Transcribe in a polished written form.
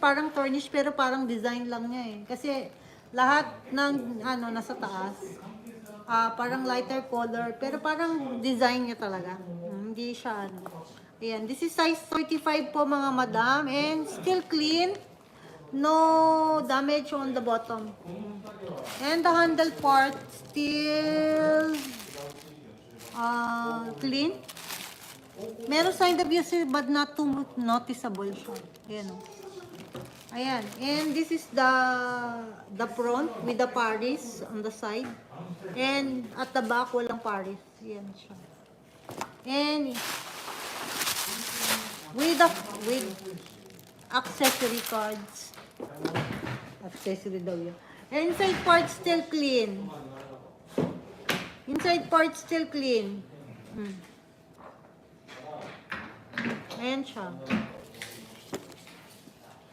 parang tarnish pero parang design lang niya eh. Kasi lahat ng nasa taas, parang lighter color, pero parang design niya talaga. Hindi siya Ayan, this is size 35 po mga madam, and still clean. No damage on the bottom. And the handle part still clean. Meron sign of use but not too noticeable siya. Ayan o. Ayan. And this is the front with the Paris on the side. And at the back, walang Paris. Ayan siya. And with accessory cards. Accessory daw yan. And inside part still clean. Inside part still clean. Ayan siya.